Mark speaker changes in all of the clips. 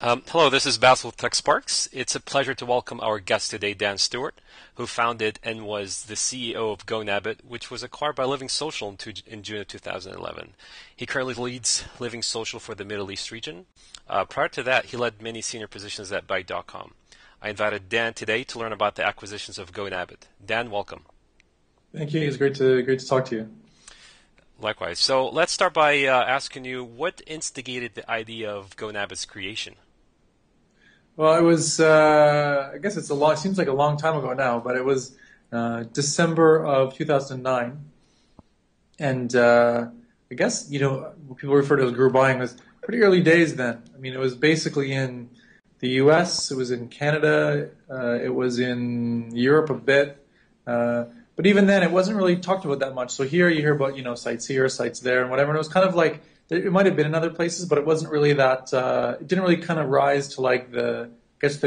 Speaker 1: Hello, this is Basil with Tech Sparks. It's a pleasure to welcome our guest today, Dan Stuart, who founded and was the CEO of GoNabbit, which was acquired by Living Social in June of 2011. He currently leads Living Social for the Middle East region. Prior to that, he led many senior positions at Byte.com. I invited Dan today to learn about the acquisitions of GoNabbit. Dan, welcome.
Speaker 2: Thank you. It's great to talk to you.
Speaker 1: Likewise. So let's start by asking you what instigated the idea of GoNabbit's creation.
Speaker 2: Well, it was, I guess it seems like a long time ago now, but it was December of 2009. And I guess, people refer to it as group buying. It was pretty early days then. I mean, it was basically in the US, it was in Canada, it was in Europe a bit. But even then, it wasn't really talked about that much. So here you hear about, sites here, sites there, and whatever. And it was kind of like, it might have been in other places, but it wasn't really that, it didn't really kind of rise to like the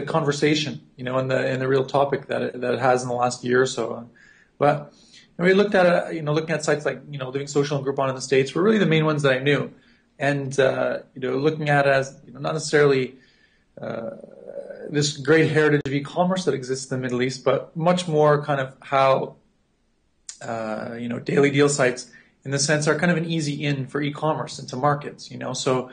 Speaker 2: conversation, in the real topic that it has in the last year or so. But we looked at it, looking at sites like, Living Social and Groupon in the States were really the main ones that I knew. And, looking at it as, not necessarily, this great heritage of e-commerce that exists in the Middle East, but much more kind of how, daily deal sites in the sense are kind of an easy in for e-commerce into markets, so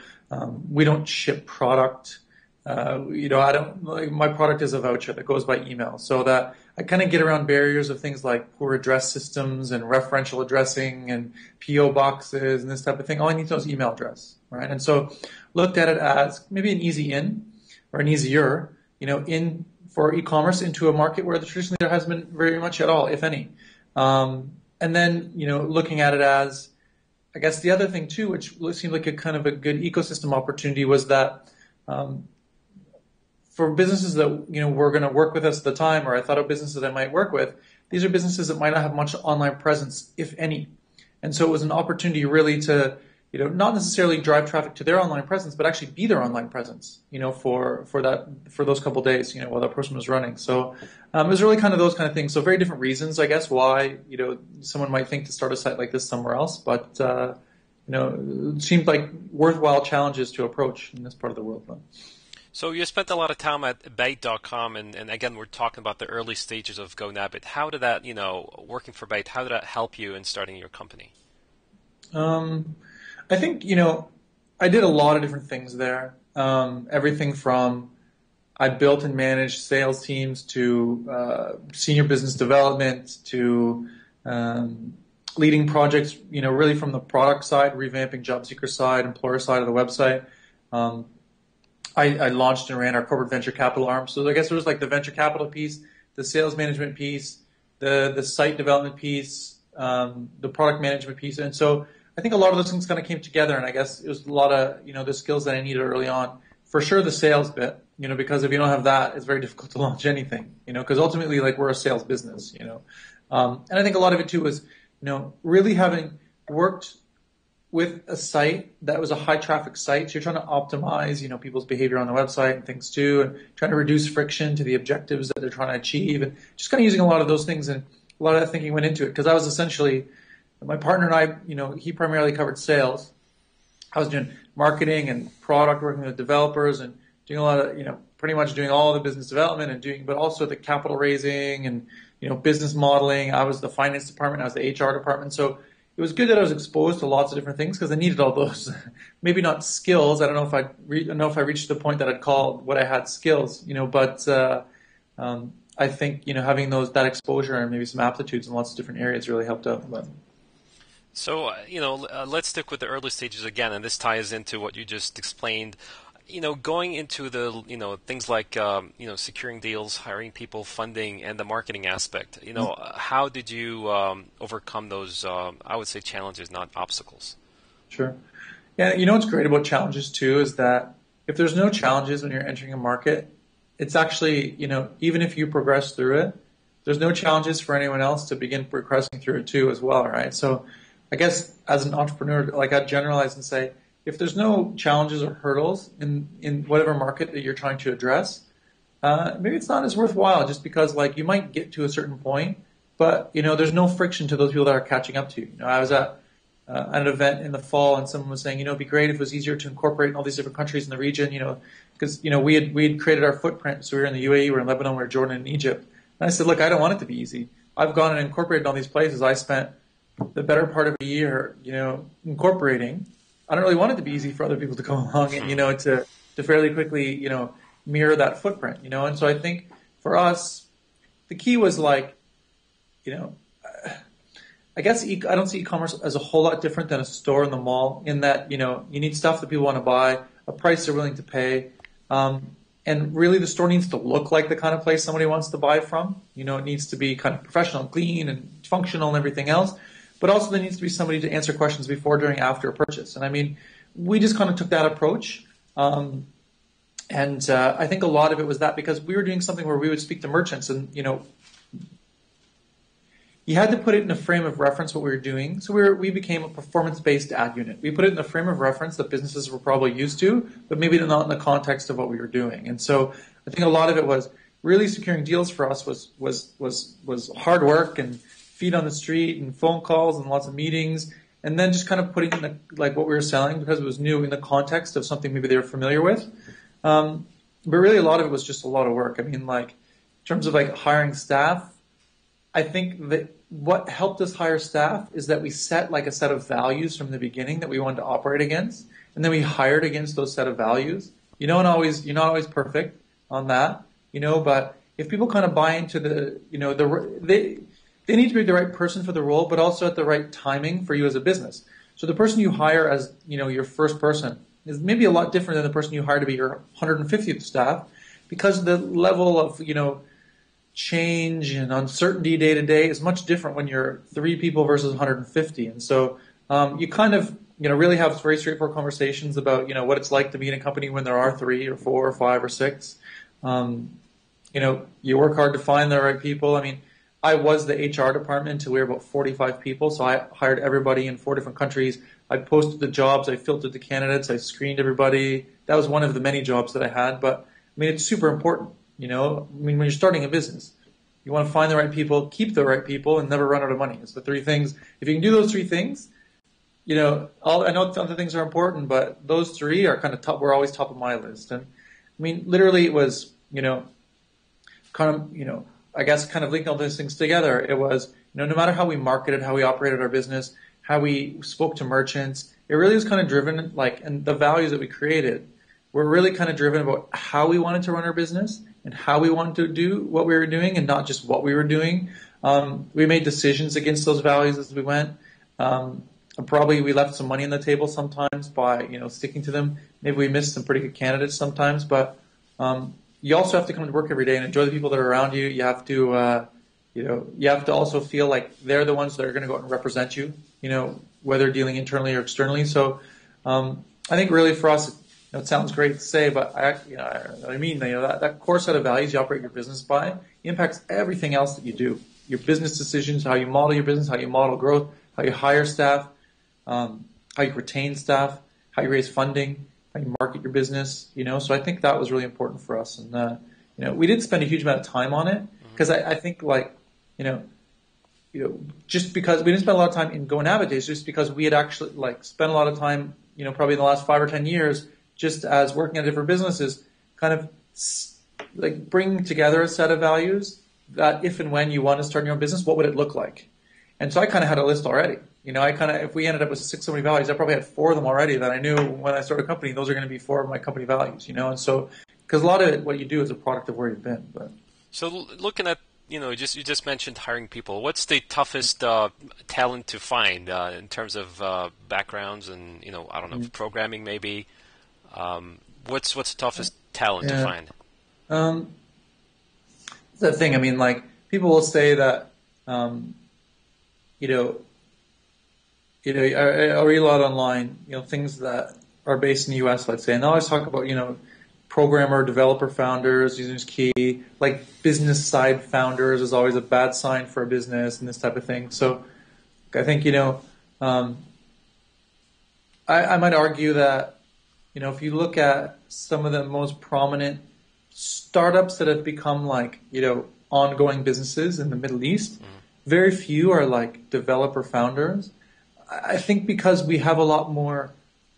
Speaker 2: we don't ship product, I don't, like, my product is a voucher that goes by email, so that I kind of get around barriers of things like poor address systems and referential addressing and PO boxes and this type of thing. All I need to know is email address, right? And so looked at it as maybe an easy in or an easier, in for e-commerce into a market where traditionally there hasn't been very much at all, if any. And then, looking at it as, I guess the other thing too, which seemed like a kind of a good ecosystem opportunity, was that for businesses that, were going to work with us at the time, or I thought of businesses that I might work with, these are businesses that might not have much online presence, if any. And so it was an opportunity really to, not necessarily drive traffic to their online presence, but actually be their online presence, for those couple of days, while that person was running. So it was really kind of those kind of things. So very different reasons, I guess, why, someone might think to start a site like this somewhere else. But, it seemed like worthwhile challenges to approach in this part of the world.
Speaker 1: So you spent a lot of time at Byte.com, and again, we're talking about the early stages of GoNabbit. How did that, working for Byte, how did that help you in starting your company?
Speaker 2: I think, I did a lot of different things there. Everything from I built and managed sales teams to senior business development to leading projects, really from the product side, revamping job seeker side, employer side of the website. I launched and ran our corporate venture capital arm. So I guess there was like the venture capital piece, the sales management piece, the site development piece, the product management piece. And so I think a lot of those things kind of came together, and I guess it was a lot of, the skills that I needed early on. For sure the sales bit, because if you don't have that, it's very difficult to launch anything, because ultimately, like, we're a sales business, and I think a lot of it too was, really having worked with a site that was a high traffic site. So you're trying to optimize, people's behavior on the website and things too, and trying to reduce friction to the objectives that they're trying to achieve, and just kind of using a lot of those things, and a lot of that thinking went into it, because I was essentially, my partner and I, he primarily covered sales. I was doing marketing and product, working with developers and doing a lot of, pretty much doing all the business development and but also the capital raising and, business modeling. I was the finance department. I was the HR department. So it was good that I was exposed to lots of different things because I needed all those, maybe not skills. I don't know if I reached the point that I'd call what I had skills, but I think, having that exposure and maybe some aptitudes in lots of different areas really helped out. But.
Speaker 1: So, let's stick with the early stages again, and this ties into what you just explained. Going into the, things like, securing deals, hiring people, funding, and the marketing aspect, how did you overcome those, I would say, challenges, not obstacles?
Speaker 2: Sure. Yeah, what's great about challenges, too, is that if there's no challenges when you're entering a market, it's actually, even if you progress through it, there's no challenges for anyone else to begin progressing through it, too, as well, right? So I guess as an entrepreneur, like, I'd generalize and say, if there's no challenges or hurdles in whatever market that you're trying to address, maybe it's not as worthwhile, just because, like, you might get to a certain point, but, there's no friction to those people that are catching up to you. I was at at an event in the fall, and someone was saying, it'd be great if it was easier to incorporate in all these different countries in the region, because we had created our footprint. So we were in the UAE, we were in Lebanon, we were in Jordan, and Egypt. And I said, look, I don't want it to be easy. I've gone and incorporated in all these places. I spent the better part of a year, incorporating. I don't really want it to be easy for other people to come along and to fairly quickly mirror that footprint. And so I think for us, the key was I guess I don't see e-commerce as a whole lot different than a store in the mall in that, you need stuff that people want to buy, a price they're willing to pay. And really the store needs to look like the kind of place somebody wants to buy from. It needs to be kind of professional and clean and functional and everything else. But also there needs to be somebody to answer questions before, during, after a purchase. And I mean, we just kind of took that approach. I think a lot of it was that because we were doing something where we would speak to merchants and, you had to put it in a frame of reference what we were doing. So we became a performance-based ad unit. We put it in a frame of reference that businesses were probably used to, but maybe not in the context of what we were doing. And so I think a lot of it was really securing deals for us was hard work and feet on the street and phone calls and lots of meetings, and then just kind of putting in what we were selling because it was new in the context of something maybe they were familiar with. But really a lot of it was just a lot of work. I mean, in terms of hiring staff, I think that what helped us hire staff is that we set a set of values from the beginning that we wanted to operate against, and then we hired against those set of values. You're not always perfect on that, but if people kind of buy into they need to be the right person for the role, but also at the right timing for you as a business. So the person you hire as, your first person is maybe a lot different than the person you hire to be your 150th staff, because the level of, change and uncertainty day to day is much different when you're 3 people versus 150. And so you kind of really have very straightforward conversations about what it's like to be in a company when there are 3 or 4 or 5 or 6. You work hard to find the right people. I mean, I was the HR department until we were about 45 people, so I hired everybody in 4 different countries. I posted the jobs, I filtered the candidates, I screened everybody. That was one of the many jobs that I had, but I mean, it's super important. When you're starting a business, you want to find the right people, keep the right people, and never run out of money. It's the 3 things. If you can do those 3 things, I know other things are important, but those 3 are kind of top. Were always top of my list. And I mean, literally, it was I guess kind of linking all those things together. It was no matter how we marketed, how we operated our business, how we spoke to merchants, it really was kind of driven and the values that we created were really kind of driven about how we wanted to run our business and how we wanted to do what we were doing and not just what we were doing. We made decisions against those values as we went. Probably we left some money on the table sometimes by, sticking to them. Maybe we missed some pretty good candidates sometimes, but you also have to come to work every day and enjoy the people that are around you. You have to, you have to also feel like they're the ones that are going to go out and represent you, whether dealing internally or externally. So I think really for us, it sounds great to say, but that core set of values you operate your business by impacts everything else that you do. Your business decisions, how you model your business, how you model growth, how you hire staff, how you retain staff, how you raise funding, how you market your business. So I think that was really important for us, and we did spend a huge amount of time on it because I think just because we didn't spend a lot of time in GoNabbit days, just because we had actually spent a lot of time, probably in the last 5 or 10 years. Just as working at different businesses, kind of bringing together a set of values that if and when you want to start your own business, what would it look like? And so I kind of had a list already. If we ended up with 6 so many values, I probably had 4 of them already that I knew when I started a company, those are going to be 4 of my company values, And so, because a lot of it, what you do is a product of where you've been. But
Speaker 1: so looking at, you just mentioned hiring people. What's the toughest talent to find in terms of backgrounds and, I don't know, programming maybe? What's the toughest talent to find?
Speaker 2: That's the thing. I mean, people will say that, I read a lot online, things that are based in the U.S., let's say, and they always talk about, programmer, developer founders, using key, business side founders is always a bad sign for a business and this type of thing. So I think, I might argue that, if you look at some of the most prominent startups that have become ongoing businesses in the Middle East, very few are developer founders. I think because we have a lot more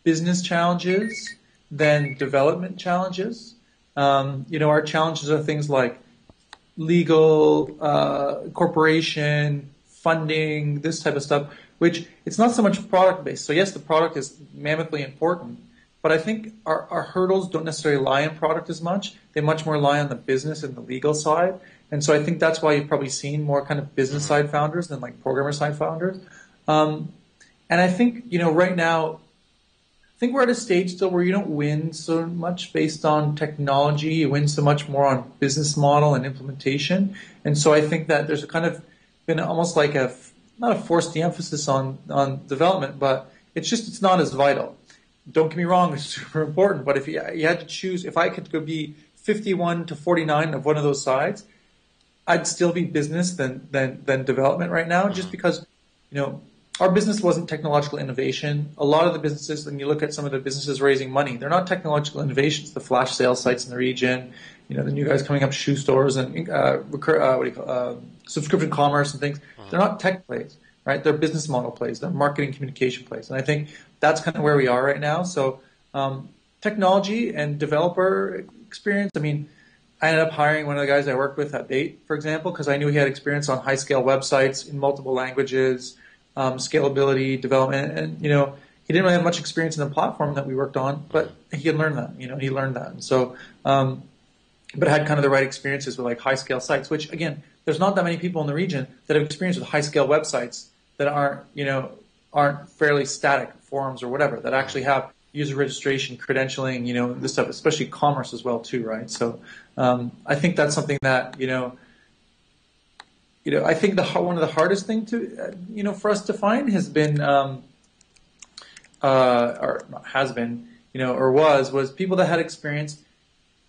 Speaker 2: business challenges than development challenges. Our challenges are things like legal, corporation, funding, this type of stuff, which it's not so much product based. So yes, the product is mammothly important, but I think our hurdles don't necessarily lie in product as much. They much more lie on the business and the legal side. And so I think that's why you've probably seen more kind of business side founders than like programmer side founders. And I think, right now, I think we're at a stage still where you don't win so much based on technology. You win so much more on business model and implementation. And so I think that there's kind of been almost like not a forced de-emphasis on development, but it's not as vital. Don't get me wrong, it's super important, but if you had to choose, if I could go be 51 to 49 of one of those sides, I'd still be business than development right now, just because, our business wasn't technological innovation. A lot of the businesses, when you look at some of the businesses raising money, they're not technological innovations. The flash sales sites in the region, the new guys coming up, shoe stores and subscription commerce and things. They're not tech plays, right? They're business model plays. They're marketing communication plays. And I think that's kind of where we are right now. So technology and developer experience. I mean, I ended up hiring one of the guys I worked with at Bait, for example, because I knew he had experience on high-scale websites in multiple languages, scalability, development, and he didn't really have much experience in the platform that we worked on, but he had learned that. He learned that, and so, but had kind of the right experiences with like high-scale sites. Which again, there's not that many people in the region that have experience with high-scale websites that aren't fairly static forums or whatever, that actually have user registration, credentialing, this stuff, especially commerce as well too, right? So I think that's something that I think one of the hardest thing to for us to find has been was people that had experience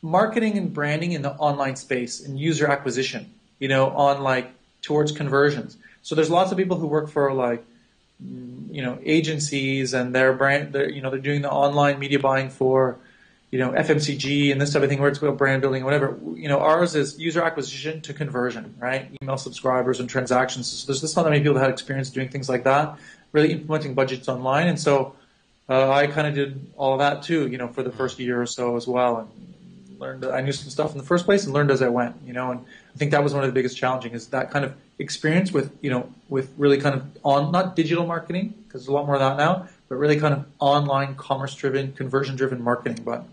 Speaker 2: marketing and branding in the online space and user acquisition, on like towards conversions. So there's lots of people who work for like agencies, and they're doing the online media buying for FMCG and this type of thing, where it's about brand building, whatever. Ours is user acquisition to conversion, right? Email subscribers and transactions. So there's just not that many people that had experience doing things like that, really implementing budgets online. And so I kind of did all of that too, for the first year or so as well, and learned. I knew some stuff in the first place and learned as I went, and I think that was one of the biggest challenging, is that kind of experience with really kind of not digital marketing, because there's a lot more of that now, but really kind of online commerce-driven, conversion-driven marketing. But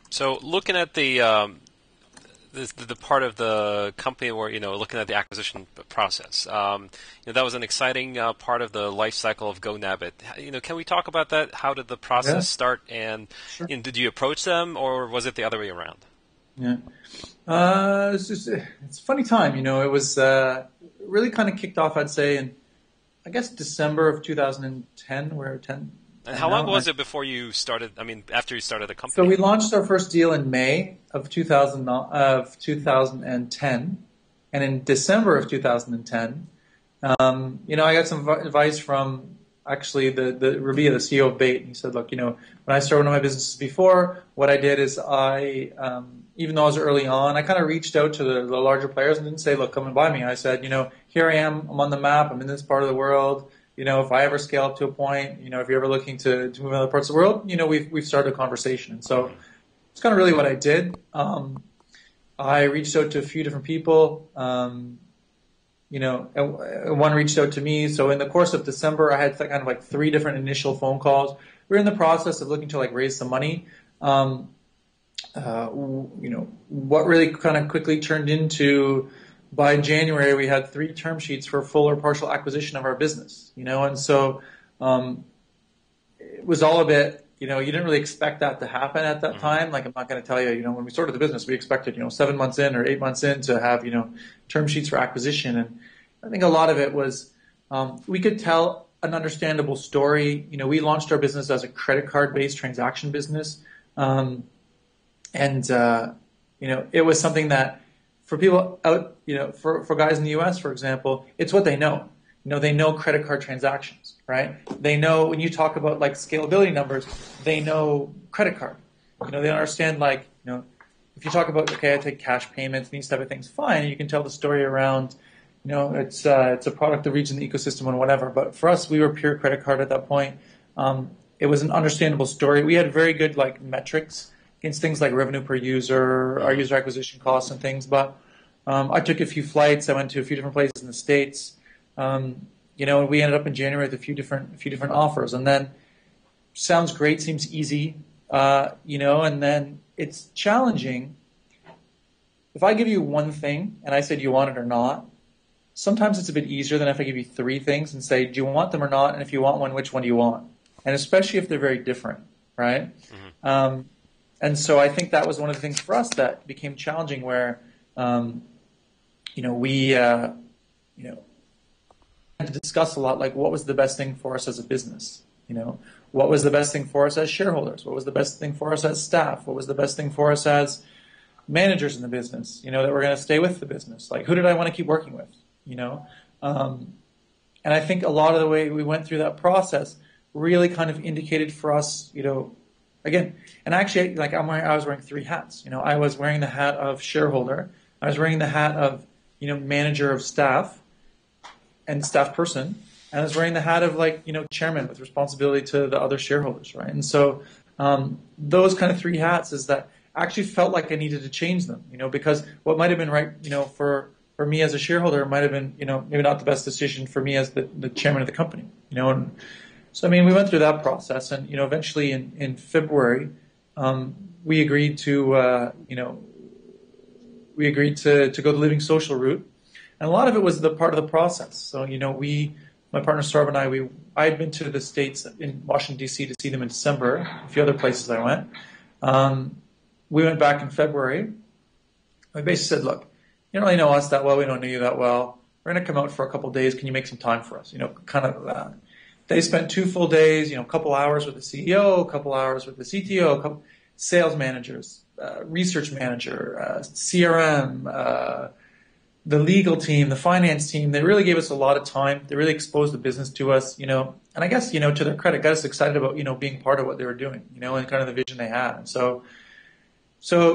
Speaker 1: so looking at the part of the company where looking at the acquisition process, that was an exciting part of the life cycle of GoNabbit. Can we talk about that? How did the process start, and
Speaker 2: Sure.
Speaker 1: Did you approach them, or was it the other way around?
Speaker 2: Yeah, it's a funny time. It was really kind of kicked off, I'd say, in I guess December of 2010. We're 10.
Speaker 1: And how long was it before you started? I mean, after you started the company?
Speaker 2: So we launched our first deal in May of 2010, and in December of 2010, I got some advice from actually the Rabia, the CEO of Bait. And he said, look, when I started one of my businesses before, what I did is even though I was early on, I kind of reached out to the larger players and didn't say, look, come and buy me. I said, here I am, I'm on the map, I'm in this part of the world. If I ever scale up to a point, if you're ever looking to move in other parts of the world, we've started a conversation. And so it's kind of really what I did. I reached out to a few different people, and one reached out to me. So in the course of December, I had kind of like 3 different initial phone calls. We were in the process of looking to like raise some money. What really kind of quickly turned into, by January, we had 3 term sheets for full or partial acquisition of our business, and so it was all a bit, you didn't really expect that to happen at that time. Like, I'm not going to tell you, when we started the business, we expected, 7 months in or 8 months in to have, term sheets for acquisition. And I think a lot of it was we could tell an understandable story. We launched our business as a credit card-based transaction business, and it was something that, for people out, for guys in the U.S., for example, it's what they know. They know credit card transactions, right? They know when you talk about like scalability numbers, they know credit card. They understand like, if you talk about, okay, I take cash payments and these type of things, fine. You can tell the story around, It's a product of reaching the ecosystem and whatever. But for us, we were pure credit card at that point. It was an understandable story. We had very good like metrics against things like revenue per user, our user acquisition costs and things. But I took a few flights. I went to a few different places in the States. We ended up in January with a few different offers, and then sounds great, seems easy, and then it's challenging. If I give you one thing and I say, do you want it or not? Sometimes it's a bit easier than if I give you three things and say, do you want them or not? And if you want one, which one do you want? And especially if they're very different, right? Mm-hmm. And so I think that was one of the things for us that became challenging where, we had to discuss a lot, like what was the best thing for us as a business? What was the best thing for us as shareholders? What was the best thing for us as staff? What was the best thing for us as managers in the business, that were going to stay with the business? Like, who did I want to keep working with? And I think a lot of the way we went through that process really kind of indicated for us, again, and actually, like I was wearing three hats. I was wearing the hat of shareholder, I was wearing the hat of, manager of staff and staff person, and I was wearing the hat of like, chairman with responsibility to the other shareholders, right? And so those kind of three hats is that I actually felt like I needed to change them, because what might have been right, for me as a shareholder might have been, maybe not the best decision for me as the chairman of the company, and so, we went through that process and, eventually in February, we agreed to go the Living Social route. And a lot of it was the part of the process. So, my partner Stuart and I had been to the States in Washington, D.C. to see them in December, a few other places I went. We went back in February. We basically said, look, you don't really know us that well. We don't know you that well. We're going to come out for a couple of days. Can you make some time for us? They spent 2 full days, a couple hours with the CEO, a couple hours with the CTO, a couple sales managers, research manager, CRM, the legal team, the finance team. They really gave us a lot of time. They really exposed the business to us, and I guess, to their credit, got us excited about, being part of what they were doing, and kind of the vision they had. And so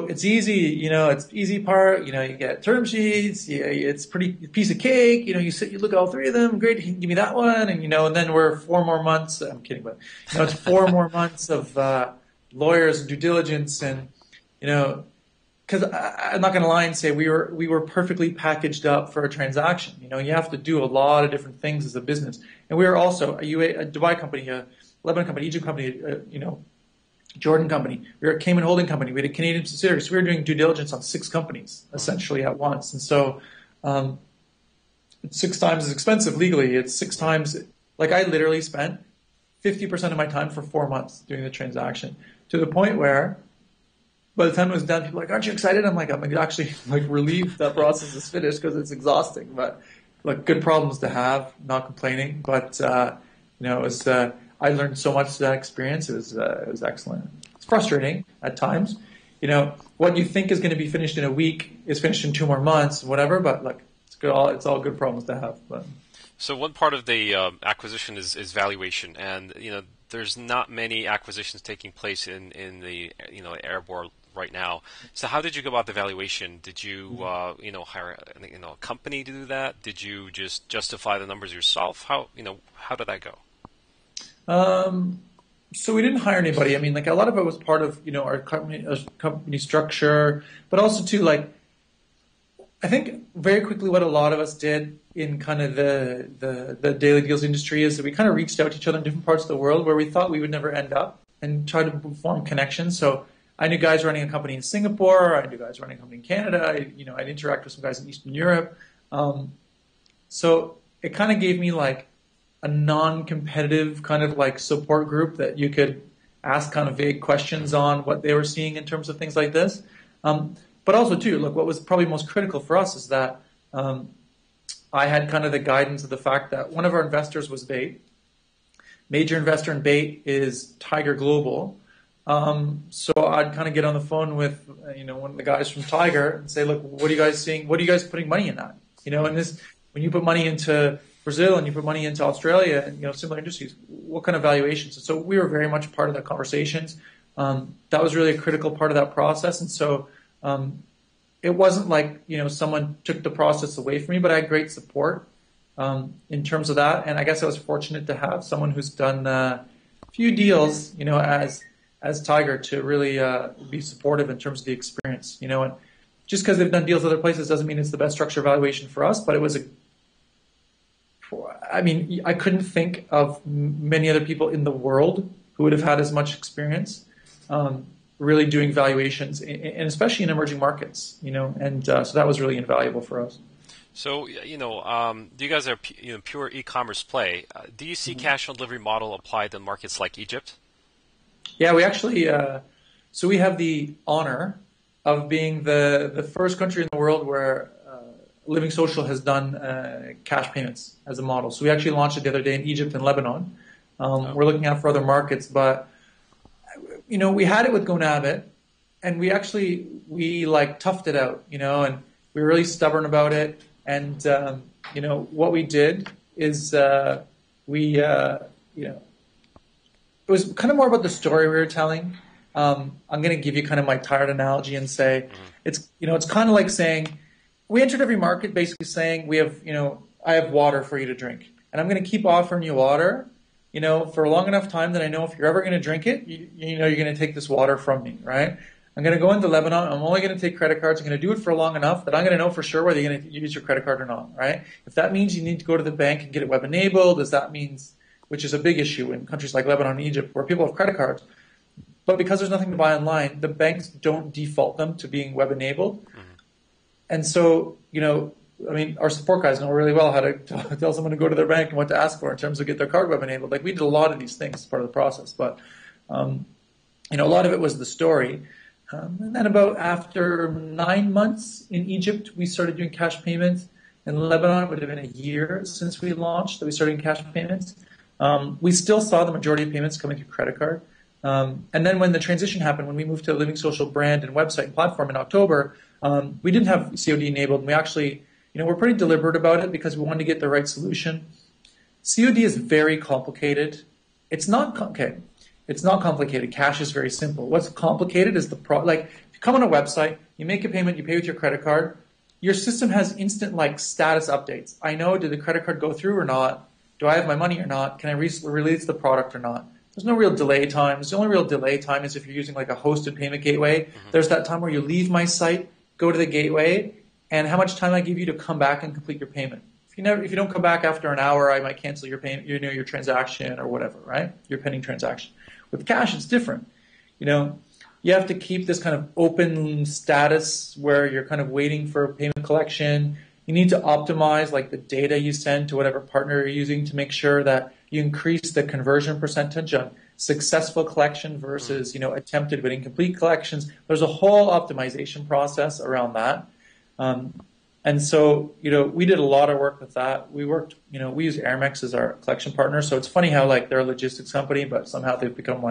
Speaker 2: it's easy, it's the easy part, you get term sheets, it's pretty piece of cake, you look at all three of them, great, you can give me that one, and, and then we're 4 more months, I'm kidding, but, it's 4 more months of lawyers and due diligence and, because I'm not going to lie and say we were perfectly packaged up for a transaction. You have to do a lot of different things as a business. And we were also a Dubai company, a Lebanon company, Egypt company, Jordan company. We were a Cayman holding company. We had a Canadian subsidiary. So we were doing due diligence on 6 companies essentially at once. And so it's 6 times as expensive legally. It's 6 times, like I literally spent 50% of my time for 4 months doing the transaction, to the point where by the time it was done, people were like, aren't you excited? I'm actually relieved that process is finished because it's exhausting. But look, good problems to have, not complaining. But, it was, I learned so much through that experience. It was excellent. It's frustrating at times. What you think is going to be finished in a week is finished in 2 more months, whatever. But look, it's good. It's all good problems to have. But.
Speaker 1: So one part of the acquisition is valuation, and there's not many acquisitions taking place in the Arab world right now. So how did you go about the valuation? Did you hire a company to do that? Did you just justify the numbers yourself? How did that go?
Speaker 2: So we didn't hire anybody. A lot of it was part of, our company structure, but also too, I think very quickly what a lot of us did in kind of the daily deals industry is that we kind of reached out to each other in different parts of the world where we thought we would never end up and try to form connections. So I knew guys running a company in Singapore. I knew guys running a company in Canada. I'd interact with some guys in Eastern Europe. So it kind of gave me a non-competitive kind of support group that you could ask kind of vague questions on what they were seeing in terms of things like this. But also too, look, what was probably most critical for us is that I had kind of the guidance of the fact that one of our investors was Bait. Major investor in Bait is Tiger Global. So I'd kind of get on the phone with one of the guys from Tiger and say, look, what are you guys seeing? What are you guys putting money in that? And this, when you put money into Brazil and you put money into Australia and similar industries, what kind of valuations? And so we were very much part of the conversations. That was really a critical part of that process. And so it wasn't like, someone took the process away from me, but I had great support in terms of that. And I guess I was fortunate to have someone who's done a few deals, as Tiger to really be supportive in terms of the experience, and just because they've done deals other places doesn't mean it's the best structure evaluation for us, but it was I couldn't think of many other people in the world who would have had as much experience really doing valuations, and especially in emerging markets, and so that was really invaluable for us.
Speaker 1: So, you guys are pure e-commerce play. Do you see cash on delivery model applied in markets like Egypt?
Speaker 2: Yeah, we actually, so we have the honor of being the first country in the world where Living Social has done cash payments as a model. So we actually launched it the other day in Egypt and Lebanon. We're looking out for other markets, but we had it with GoNabit, and we toughed it out, and we were really stubborn about it. And what we did is it was kind of more about the story we were telling. I'm going to give you kind of my tired analogy and say it's kind of like saying we entered every market basically saying we have, I have water for you to drink, and I'm going to keep offering you water, for a long enough time that I know if you're ever going to drink it, you're going to take this water from me, right? I'm going to go into Lebanon. I'm only going to take credit cards. I'm going to do it for long enough that I'm going to know for sure whether you're going to use your credit card or not, right? If that means you need to go to the bank and get it web enabled, which is a big issue in countries like Lebanon and Egypt where people have credit cards. But because there's nothing to buy online, the banks don't default them to being web enabled. And so, our support guys know really well how to tell someone to go to their bank and what to ask for in terms of get their card web enabled. Like we did a lot of these things as part of the process, but, a lot of it was the story. And then after 9 months in Egypt, we started doing cash payments. In Lebanon, it would have been a year since we launched that we started doing cash payments. We still saw the majority of payments coming through credit card. And then when the transition happened, when we moved to a Living Social brand and website and platform in October, we didn't have COD enabled. And we actually, we're pretty deliberate about it because we wanted to get the right solution. COD is very complicated. It's not complicated. Cash is very simple. What's complicated is if you come on a website, you make a payment, you pay with your credit card, your system has instant status updates. I know, did the credit card go through or not? Do I have my money or not? Can I release the product or not? There's no real delay times. The only real delay time is if you're using a hosted payment gateway. There's that time where you leave my site, go to the gateway, and how much time I give you to come back and complete your payment. If you don't come back after an hour, I might cancel your payment, your transaction or whatever, right? Your pending transaction. With cash, it's different. You have to keep this kind of open status where you're kind of waiting for payment collection. You need to optimize the data you send to whatever partner you're using to make sure that you increase the conversion percentage on successful collection versus, attempted but incomplete collections. There's a whole optimization process around that. And so, we did a lot of work with that. We use Airmex as our collection partner. So it's funny how they're a logistics company, but somehow they've become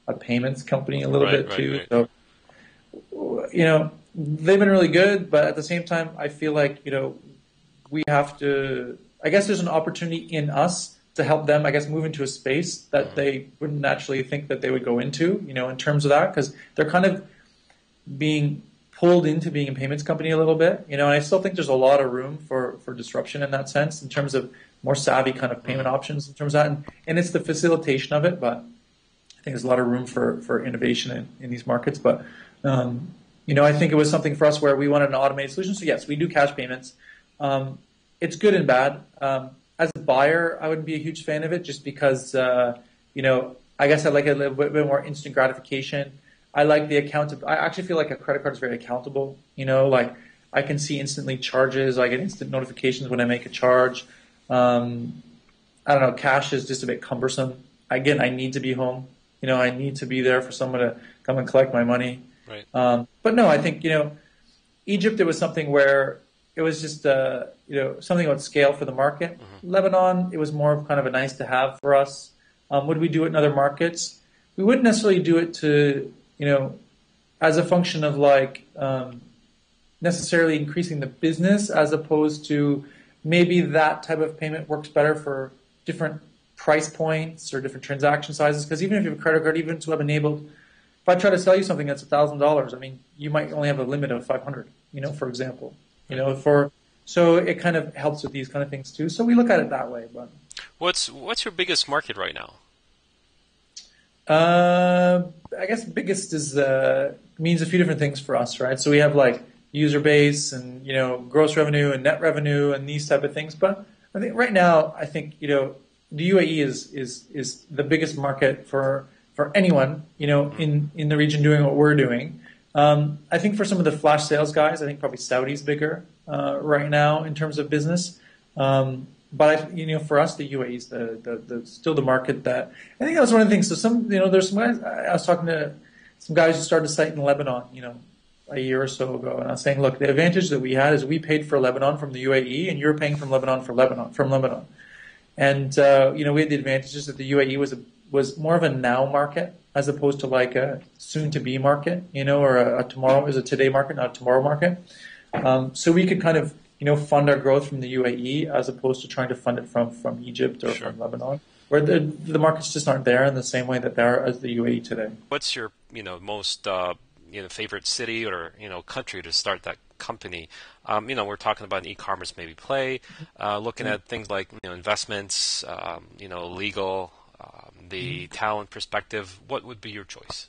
Speaker 2: a payments company a little bit too. Right. So, they've been really good, but at the same time, I feel we have to, I guess there's an opportunity in us to help them, move into a space that they wouldn't naturally think that they would go into, in terms of that, because they're kind of being pulled into being a payments company a little bit, and I still think there's a lot of room for disruption in that sense, in terms of more savvy kind of payment options in terms of that, and it's the facilitation of it, but I think there's a lot of room for innovation in these markets, but I think it was something for us where we wanted an automated solution. So yes, we do cash payments. It's good and bad. As a buyer, I wouldn't be a huge fan of it just because, I guess I like a little bit more instant gratification. I like the I actually feel like a credit card is very accountable. I can see instantly charges. I get instant notifications when I make a charge. I don't know. Cash is just a bit cumbersome. Again, I need to be home. I need to be there for someone to come and collect my money.
Speaker 1: Right.
Speaker 2: But no, I think, Egypt, it was something where it was just, something about scale for the market. Lebanon, it was more of kind of a nice to have for us. Would we do it in other markets? We wouldn't necessarily do it to, as a function of necessarily increasing the business, as opposed to maybe that type of payment works better for different price points or different transaction sizes. Because even if you have a credit card, even if it's web enabled, if I try to sell you something that's $1,000, you might only have a limit of 500. for example, so it kind of helps with these kind of things too. So we look at it that way. But
Speaker 1: What's your biggest market right now?
Speaker 2: I guess biggest is means a few different things for us, right? So we have like user base and gross revenue and net revenue and these type of things. But I think right now, the UAE is the biggest market for anyone in the region doing what we're doing. I think for some of the flash sales guys, I think probably Saudi's bigger right now in terms of business. But for us, the UAE is the still the market that I think that was one of the things. So there's some guys. I was talking to some guys who started a site in Lebanon, a year or so ago, and I was saying, look, the advantage that we had is we paid for Lebanon from the UAE, and you're paying from Lebanon from Lebanon. And we had the advantages that the UAE was more of a now market as opposed to like a soon-to-be market, or a tomorrow is a today market, not a tomorrow market. So we could kind of fund our growth from the UAE as opposed to trying to fund it from Egypt or from Lebanon, where the markets just aren't there in the same way that they are as the UAE today.
Speaker 1: What's your most favorite city or country to start that company? We're talking about an e-commerce maybe play, looking at things like investments, legal, the talent perspective. What would be your choice?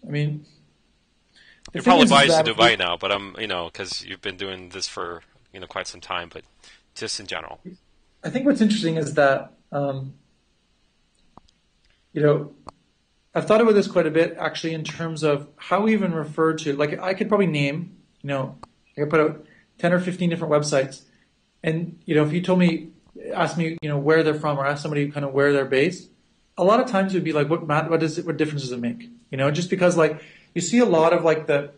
Speaker 2: I mean,
Speaker 1: you're probably biased to Dubai now, but because you've been doing this for quite some time, but just in general.
Speaker 2: I think what's interesting is that I've thought about this quite a bit actually in terms of how we even refer to, like I could probably name, I could put out 10 or 15 different websites, and if you ask me, where they're from, or ask somebody kind of where they're based, a lot of times it would be like, what difference does it make? Just because like you see a lot of like the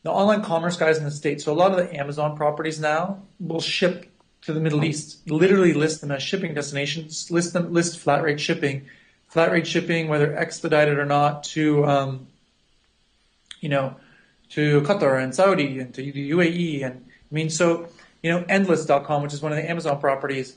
Speaker 2: online commerce guys in the States. So a lot of the Amazon properties now will ship to the Middle East, literally list them as shipping destinations, list flat rate shipping, whether expedited or not, to to Qatar and Saudi and to the UAE. And I mean, so Endless.com, which is one of the Amazon properties.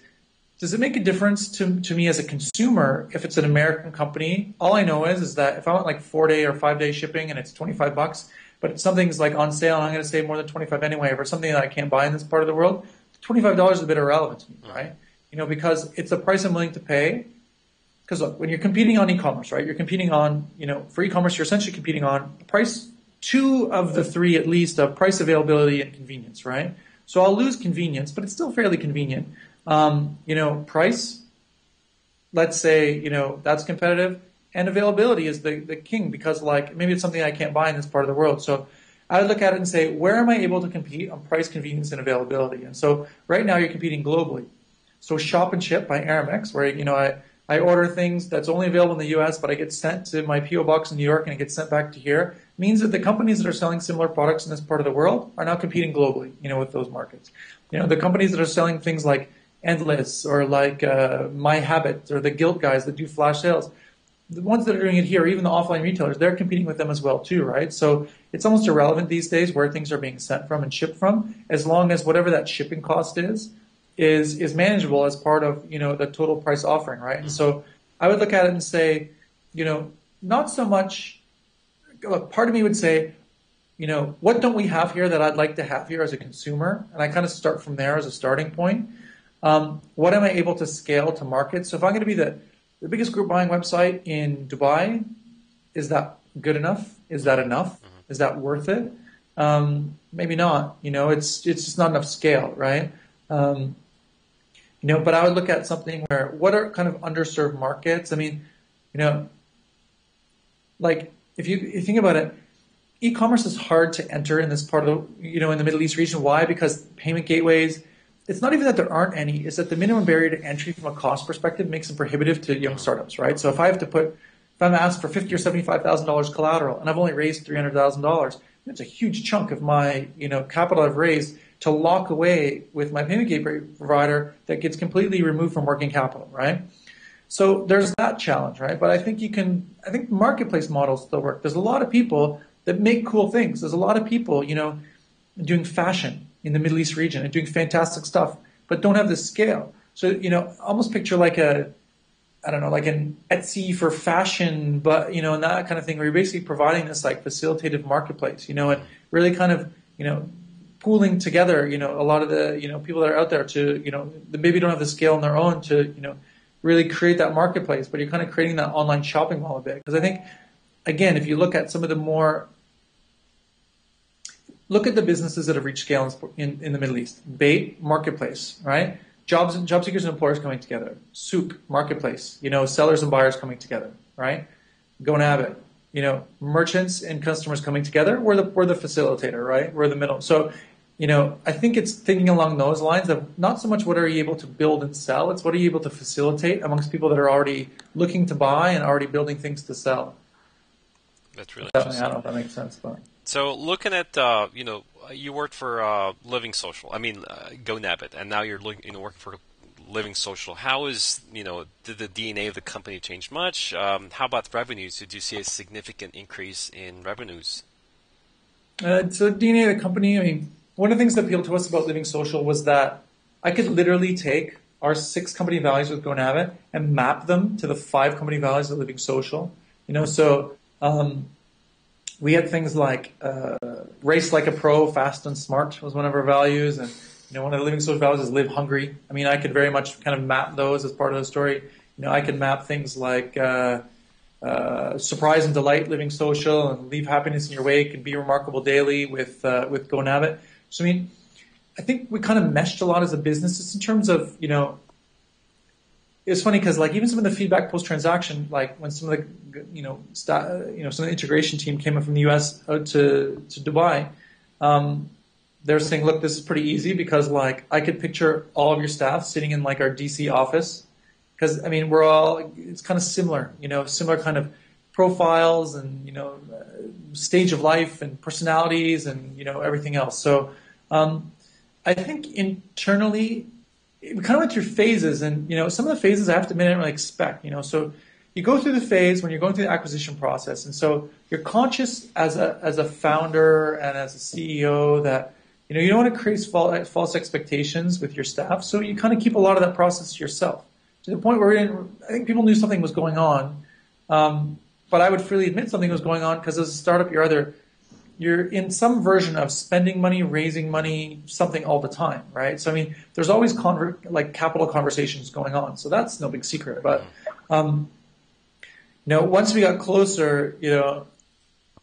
Speaker 2: Does it make a difference to me as a consumer if it's an American company? All I know is that if I want like 4-day or 5-day shipping and it's $25, but something's like on sale and I'm going to save more than $25 anyway, or something that I can't buy in this part of the world, $25 is a bit irrelevant to me, right? Because it's a price I'm willing to pay. Because look, when you're competing on e-commerce, right, you're competing on, for e-commerce, you're essentially competing on price, 2 of the 3 at least of price, availability, and convenience, right? So I'll lose convenience, but it's still fairly convenient. Price, let's say, that's competitive, and availability is the king, because like maybe it's something I can't buy in this part of the world. So I would look at it and say, where am I able to compete on price, convenience, and availability? And so right now you're competing globally. So Shop and Ship by Aramex, where I order things that's only available in the U.S., but I get sent to my P.O. box in New York and it gets sent back to here, means that the companies that are selling similar products in this part of the world are now competing globally, with those markets. The companies that are selling things like Endless or like My Habit or the Guild guys that do flash sales, the ones that are doing it here, even the offline retailers, they're competing with them as well too, right? So it's almost irrelevant these days where things are being sent from and shipped from, as long as whatever that shipping cost is manageable as part of, the total price offering, right? And so I would look at it and say, not so much, look, part of me would say, what don't we have here that I'd like to have here as a consumer? And I kind of start from there as a starting point. What am I able to scale to market? So if I'm going to be the biggest group buying website in Dubai, is that good enough? Is that enough? Is that worth it? Maybe not. It's just not enough scale, right? But I would look at something where, what are kind of underserved markets? I mean, like if you think about it, e-commerce is hard to enter in this part of the, in the Middle East region. Why? Because payment gateways, it's not even that there aren't any, it's that the minimum barrier to entry from a cost perspective makes them prohibitive to young startups, right? So if I'm asked for $50,000 or $75,000 collateral and I've only raised $300,000, that's a huge chunk of my, capital I've raised to lock away with my payment gateway provider that gets completely removed from working capital, right? So there's that challenge, right? But I think marketplace models still work. There's a lot of people that make cool things. There's a lot of people, doing fashion in the Middle East region and doing fantastic stuff, but don't have the scale. So, almost picture like a I don't know, like an Etsy for fashion, but, and that kind of thing, where you're basically providing this like facilitative marketplace, and really kind of, pooling together, a lot of the, people that are out there to, that maybe don't have the scale on their own to, really create that marketplace, but you're kind of creating that online shopping mall a bit. Because I think, again, if you look at some of the look at the businesses that have reached scale in the Middle East. Bait, marketplace, right? Job seekers and employers coming together. Souk, marketplace. Sellers and buyers coming together, right? GoNabit, merchants and customers coming together. We're the facilitator, right? We're the middle. So, I think it's thinking along those lines of not so much what are you able to build and sell, it's what are you able to facilitate amongst people that are already looking to buy and already building things to sell.
Speaker 1: That's really
Speaker 2: Definitely,
Speaker 1: interesting.
Speaker 2: I don't know if that makes sense, but.
Speaker 1: So looking at, you worked for Living Social, GoNabit, and now you're working for Living Social. How is, did the DNA of the company change much? How about revenues? Did you see a significant increase in revenues?
Speaker 2: So the DNA of the company, one of the things that appealed to us about Living Social was that I could literally take our 6 company values with GoNabit and map them to the 5 company values of Living Social. We had things like race like a pro, fast and smart was one of our values, and one of the Living Social values is live hungry. I could very much kind of map those as part of the story. I could map things like surprise and delight, Living Social, and leave happiness in your wake and be remarkable daily with GoNabit. So I think we kind of meshed a lot as a business, just in terms of it's funny because like even some of the feedback post transaction, like when some of the some of the integration team came up from the US out to Dubai, they're saying, look, this is pretty easy because like I could picture all of your staff sitting in like our DC office, because it's kind of similar, similar kind of profiles and stage of life and personalities and everything else. So I think internally, we kind of went through phases, and some of the phases I have to admit I didn't really expect. So you go through the phase when you're going through the acquisition process, and so you're conscious as a founder and as a CEO that you don't want to create false expectations with your staff. So you kind of keep a lot of that process to yourself, to the point where I think people knew something was going on, but I would freely admit something was going on because as a startup, you're in some version of spending money, raising money, something all the time, right? So there's always capital conversations going on. So that's no big secret. But once we got closer, I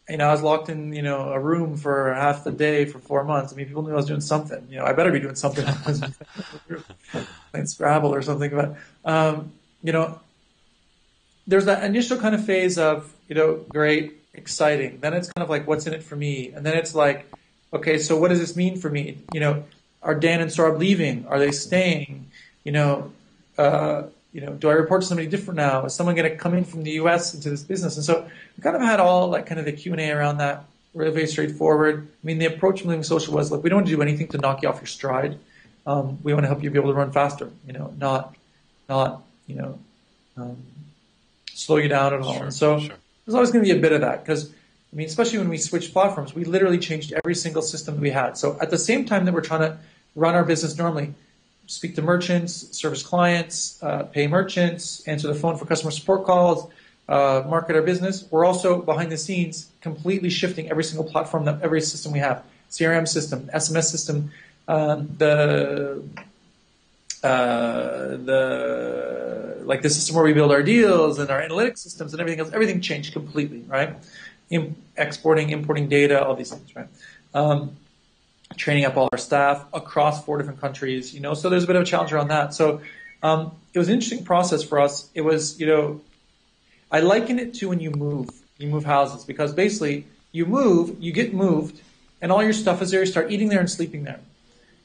Speaker 2: was locked in a room for half the day for 4 months. People knew I was doing something. I better be doing something. Playing Scrabble or something. But there's that initial kind of phase of great, exciting. Then it's kind of like, what's in it for me? And then it's like, okay, so what does this mean for me? Are Dan and Saurabh leaving? Are they staying? Do I report to somebody different now? Is someone going to come in from the US into this business? And so we kind of had all like kind of the Q&A around that, really very straightforward. The approach from Living Social was, look, we don't want to do anything to knock you off your stride. We want to help you be able to run faster, not slow you down at all.
Speaker 1: Sure,
Speaker 2: and so
Speaker 1: sure.
Speaker 2: There's always going to be a bit of that because, especially when we switched platforms, we literally changed every single system that we had. So at the same time that we're trying to run our business normally, speak to merchants, service clients, pay merchants, answer the phone for customer support calls, market our business, we're also behind the scenes completely shifting every single platform, every system we have, CRM system, SMS system, the system where we build our deals and our analytics systems and everything else, everything changed completely, right? Exporting, importing data, all these things, right? Training up all our staff across 4 different countries, so there's a bit of a challenge around that. So it was an interesting process for us. It was, I liken it to when you move houses, because basically you move, you get moved, and all your stuff is there, you start eating there and sleeping there.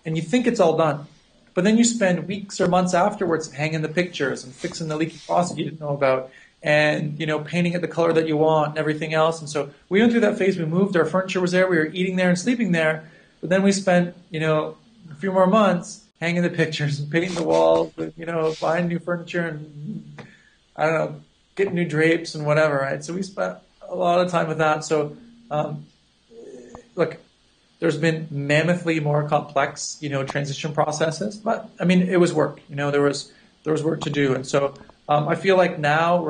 Speaker 2: And you think it's all done. But then you spend weeks or months afterwards hanging the pictures and fixing the leaky faucet you didn't know about, and painting it the color that you want and everything else. And so we went through that phase. We moved, our furniture was there, we were eating there and sleeping there. But then we spent a few more months hanging the pictures and painting the walls, buying new furniture and getting new drapes and whatever, right? So we spent a lot of time with that. So look, there's been mammothly more complex, transition processes, but it was work. There was work to do, and so I feel like now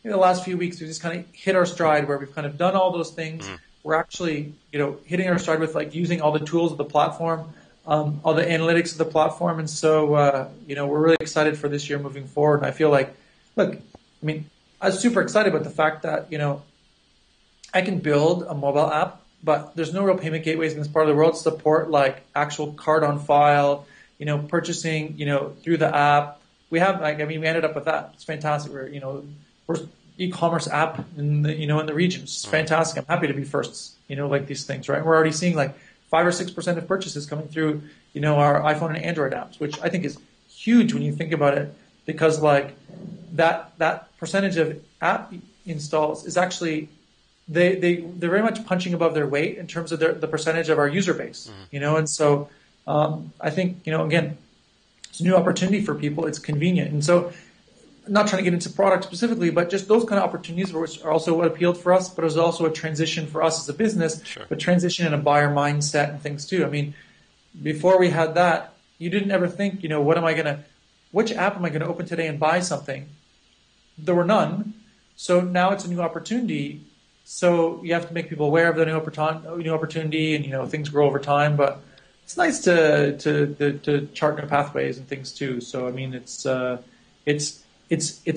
Speaker 2: in the last few weeks, we've just kind of hit our stride where we've kind of done all those things. We're actually, hitting our stride with like using all the tools of the platform, all the analytics of the platform. And so, we're really excited for this year moving forward. And I feel like, look, I mean, I was super excited about the fact that, I can build a mobile app, but there's no real payment gateways in this part of the world to support like actual card on file, purchasing, through the app. We ended up with that. It's fantastic. We're e-commerce app in the region. It's fantastic. I'm happy to be firsts, like these things, right? We're already seeing like 5 or 6% of purchases coming through, our iPhone and Android apps, which I think is huge when you think about it, because like that percentage of app installs is actually they're very much punching above their weight in terms of the percentage of our user base, and so I think again, it's a new opportunity for people. It's convenient, and so I'm not trying to get into product specifically, but just those kind of opportunities which are also what appealed for us, but it was also a transition for us as a business,
Speaker 1: Sure.
Speaker 2: but transition in a buyer mindset and things too. I mean, before we had that, you didn't ever think, which app am I going to open today and buy something? There were none. So now it's a new opportunity. So you have to make people aware of the new opportunity, and things grow over time. But it's nice to chart new pathways and things too. So I mean, it's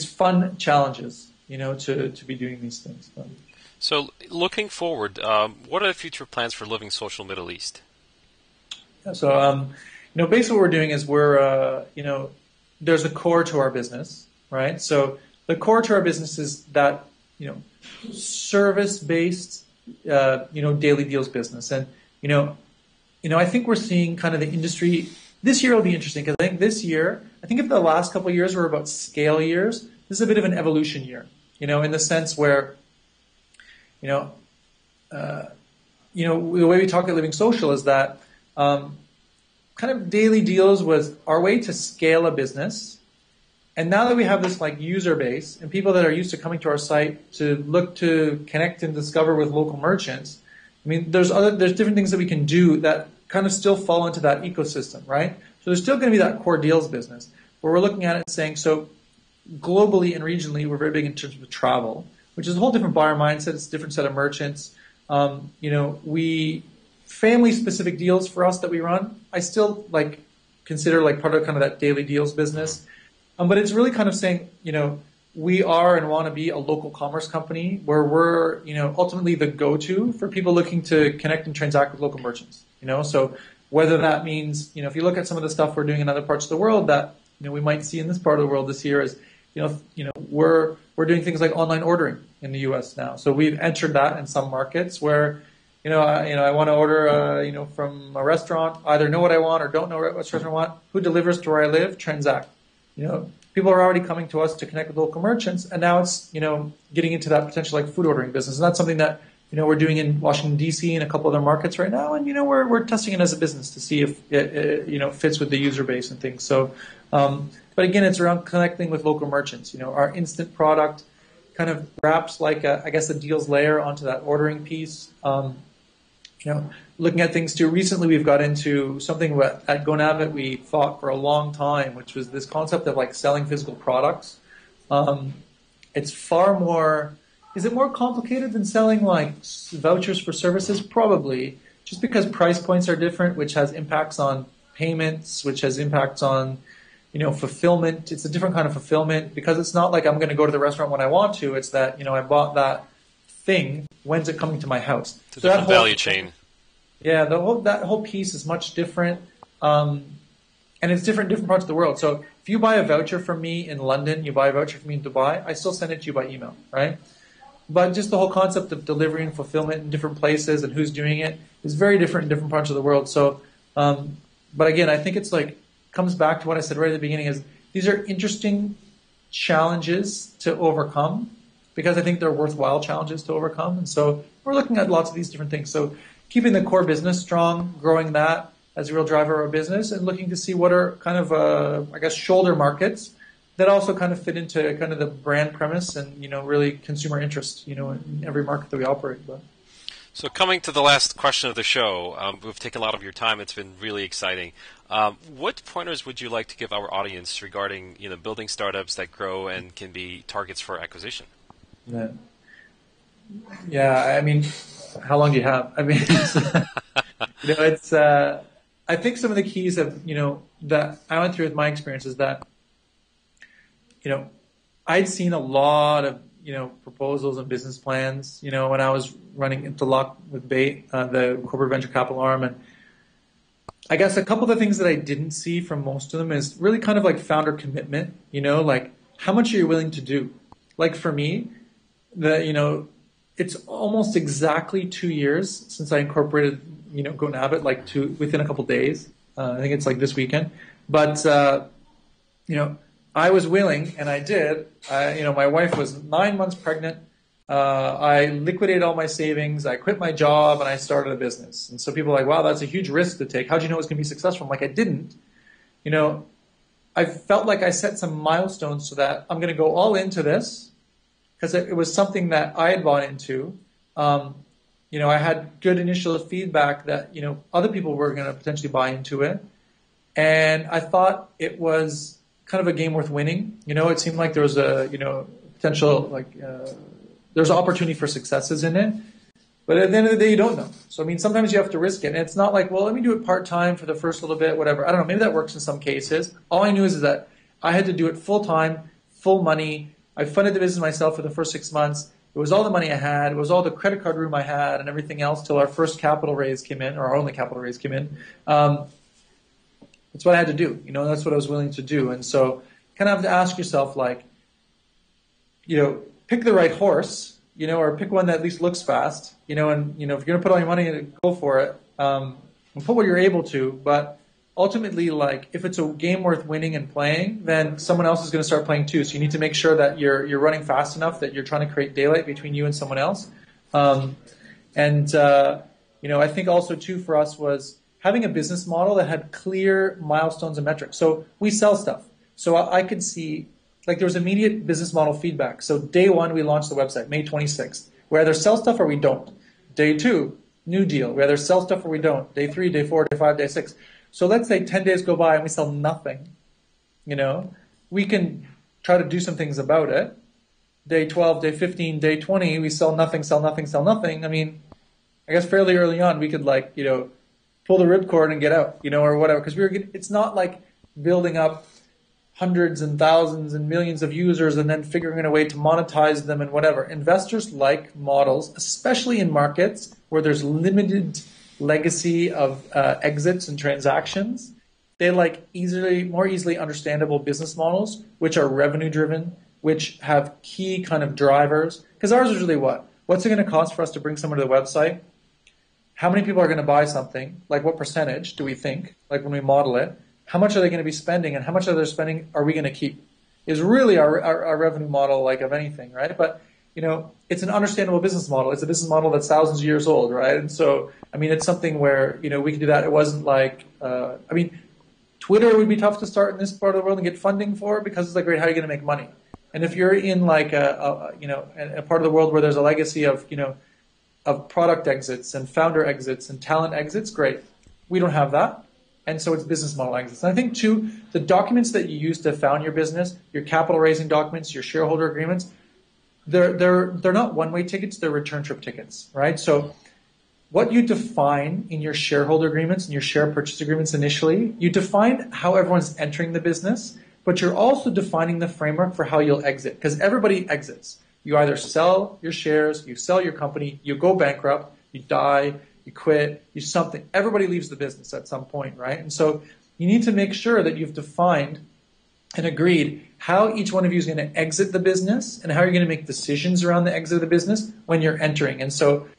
Speaker 2: fun challenges, to be doing these things.
Speaker 1: So looking forward, what are the future plans for Living Social Middle East?
Speaker 2: So basically what we're doing is there's a core to our business, right? So the core to our business is that service-based, daily deals business. And, I think we're seeing kind of the industry. This year will be interesting because I think if the last couple of years were about scale years, this is a bit of an evolution year, in the sense where, the way we talk at Living Social is that kind of daily deals was our way to scale a business. And now that we have this like user base and people that are used to coming to our site to look to connect and discover with local merchants, I mean, there's different things that we can do that kind of still fall into that ecosystem, right? So there's still going to be that core deals business where we're looking at it and saying, so globally and regionally, we're very big in terms of travel, which is a whole different buyer mindset. It's a different set of merchants. Family specific deals for us that we run, I still consider part of kind of that daily deals business. But it's really kind of saying, we are and want to be a local commerce company where we're, ultimately the go-to for people looking to connect and transact with local merchants, So whether that means, if you look at some of the stuff we're doing in other parts of the world that, we might see in this part of the world this year is, we're doing things like online ordering in the U.S. now. So we've entered that in some markets where, I want to order, from a restaurant, either know what I want or don't know what restaurant I want, who delivers to where I live, transact. People are already coming to us to connect with local merchants, and now it's, getting into that potential food ordering business. And that's something that, we're doing in Washington, D.C. and a couple other markets right now. And, we're testing it as a business to see if it fits with the user base and things. So, but again, it's around connecting with local merchants. Our instant product kind of wraps a deals layer onto that ordering piece. Looking at things too. Recently, we've got into something at GoNabbit we thought for a long time, which was this concept of selling physical products. It's far more. Is it more complicated than selling vouchers for services? Probably, just because price points are different, which has impacts on payments, which has impacts on fulfillment. It's a different kind of fulfillment because it's not like I'm going to go to the restaurant when I want to. It's that I bought that thing. When's it coming to my house?
Speaker 1: It's a different value chain.
Speaker 2: Yeah, that whole piece is much different, and it's different in different parts of the world. So if you buy a voucher from me in London, you buy a voucher from me in Dubai, I still send it to you by email, right? But just the whole concept of delivery and fulfillment in different places and who's doing it is very different in different parts of the world. So, but again, I think it's comes back to what I said right at the beginning is these are interesting challenges to overcome because I think they're worthwhile challenges to overcome. And so we're looking at lots of these different things. So keeping the core business strong, growing that as a real driver of our business, and looking to see what are kind of, shoulder markets that also kind of fit into kind of the brand premise and, really consumer interest, in every market that we operate. But.
Speaker 1: So coming to the last question of the show, we've taken a lot of your time. It's been really exciting. What pointers would you like to give our audience regarding, building startups that grow and can be targets for acquisition?
Speaker 2: Yeah, I mean, how long do you have? I mean, I think some of the keys that I went through with my experience is that, I'd seen a lot of, proposals and business plans, when I was running Interlock with Bait, the corporate venture capital arm. And I guess a couple of the things that I didn't see from most of them is really kind of like founder commitment, like how much are you willing to do? Like for me, it's almost exactly 2 years since I incorporated, GoNabbit, within a couple of days. I think it's like this weekend. But, I was willing, and I did. My wife was 9 months pregnant. I liquidated all my savings. I quit my job, and I started a business. And so people are like, wow, that's a huge risk to take. How'd you know it was going to be successful? I'm like, I didn't. I felt like I set some milestones so that I'm going to go all into this because it was something that I had bought into. I had good initial feedback that, other people were going to potentially buy into it. And I thought it was kind of a game worth winning. It seemed like there was a, potential, there's opportunity for successes in it. But at the end of the day, you don't know. So, sometimes you have to risk it. And it's not like, well, let me do it part-time for the first little bit, whatever. I don't know. Maybe that works in some cases. All I knew is that I had to do it full-time, full money. I funded the business myself for the first 6 months. It was all the money I had. It was all the credit card room I had and everything else till our first capital raise came in, or our only capital raise came in. That's what I had to do. That's what I was willing to do. And so kind of have to ask yourself, pick the right horse, or pick one that at least looks fast, and, if you're going to put all your money in it, go for it, and put what you're able to. But ultimately, if it's a game worth winning and playing, then someone else is going to start playing too. So you need to make sure that you're running fast enough that you're trying to create daylight between you and someone else. I think also too for us was having a business model that had clear milestones and metrics. So we sell stuff. So I could see, there was immediate business model feedback. So day one, we launched the website, May 26th. We either sell stuff or we don't. Day two, new deal. We either sell stuff or we don't. Day three, day four, day five, day six. So let's say 10 days go by and we sell nothing. We can try to do some things about it. Day 12, day 15, day 20, we sell nothing, sell nothing, sell nothing. I guess fairly early on, we could pull the ripcord and get out, or whatever. Because it's not like building up hundreds and thousands and millions of users and then figuring a way to monetize them and whatever. Investors like models, especially in markets where there's limited legacy of exits and transactions. They like more easily understandable business models, which are revenue driven, which have key kind of drivers. Because ours is really what? What's it going to cost for us to bring someone to the website? How many people are going to buy something? What percentage do we think? When we model it, how much are they going to be spending, and how much of their spending are we going to keep? Is really our revenue model, of anything, right? But it's an understandable business model. It's a business model that's thousands of years old, right? And so, it's something where we can do that. It wasn't Twitter would be tough to start in this part of the world and get funding for because it's great, how are you going to make money? And if you're in a part of the world where there's a legacy of of product exits and founder exits and talent exits, great. We don't have that. And so it's business model exits. And I think too, the documents that you use to found your business, your capital raising documents, your shareholder agreements, they're not one-way tickets, they're return trip tickets, right? So what you define in your shareholder agreements and your share purchase agreements initially, you define how everyone's entering the business, but you're also defining the framework for how you'll exit, because everybody exits. You either sell your shares, you sell your company, you go bankrupt, you die, you quit, you something. Everybody leaves the business at some point, right? And so you need to make sure that you've defined and agreed how each one of you is going to exit the business and how you're going to make decisions around the exit of the business when you're entering. And so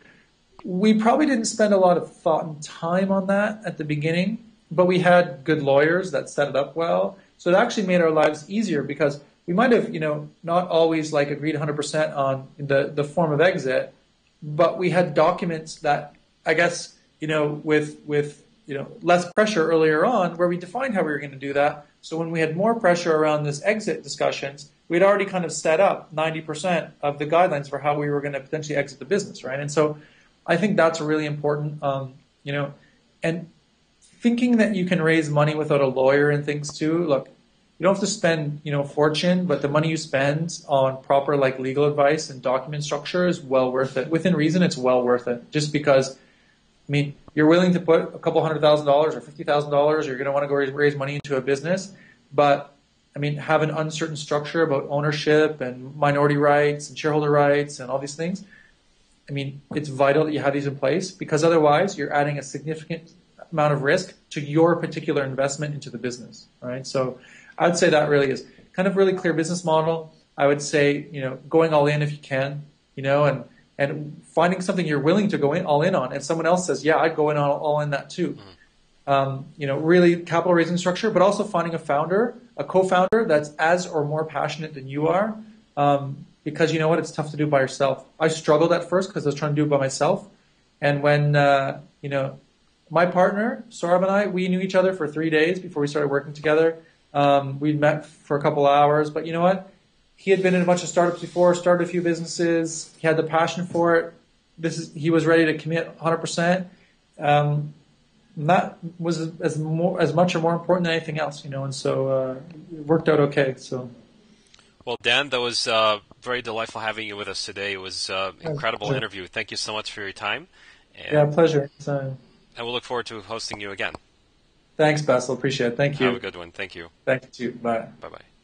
Speaker 2: we probably didn't spend a lot of thought and time on that at the beginning, but we had good lawyers that set it up well. So it actually made our lives easier because we might have, not always agreed 100% on the form of exit, but we had documents that I guess, with less pressure earlier on where we defined how we were going to do that. So when we had more pressure around this exit discussions, we'd already kind of set up 90% of the guidelines for how we were going to potentially exit the business, right? And so I think that's really important. You know, and thinking that you can raise money without a lawyer and things too. Look, you don't have to spend, you know, fortune, but the money you spend on proper like legal advice and document structure is well worth it. Within reason, it's well worth it. Just because, I mean, you're willing to put a couple $100,000 or $50,000, you're going to want to go raise money into a business, but I mean, have an uncertain structure about ownership and minority rights and shareholder rights and all these things. I mean, it's vital that you have these in place because otherwise you're adding a significant amount of risk to your particular investment into the business, right? So I would say that really is kind of really clear business model. I would say, you know, going all in if you can, you know, and finding something you're willing to go in all in on. And someone else says, yeah, I'd go in all in that too. You know, really capital raising structure, but also finding a founder, a co-founder that's as or more passionate than you are. Because you know what, it's tough to do by yourself. I struggled at first because I was trying to do it by myself. And when, you know, my partner, Saurabh, and I, we knew each other for 3 days before we started working together. We'd met for a couple hours, but you know what? He had been in a bunch of startups before, started a few businesses. He had the passion for it. He was ready to commit 100%. And that was as much or more important than anything else, you know. And so it worked out okay. So.
Speaker 1: Well, Dan, that was very delightful having you with us today. It was an incredible interview. Thank you so much for your time. And,
Speaker 2: yeah, pleasure.
Speaker 1: And we'll look forward to hosting you again.
Speaker 2: Thanks, Basil. Appreciate it. Thank you.
Speaker 1: Have a good one. Thank you.
Speaker 2: Thank you. Bye.
Speaker 1: Bye-bye.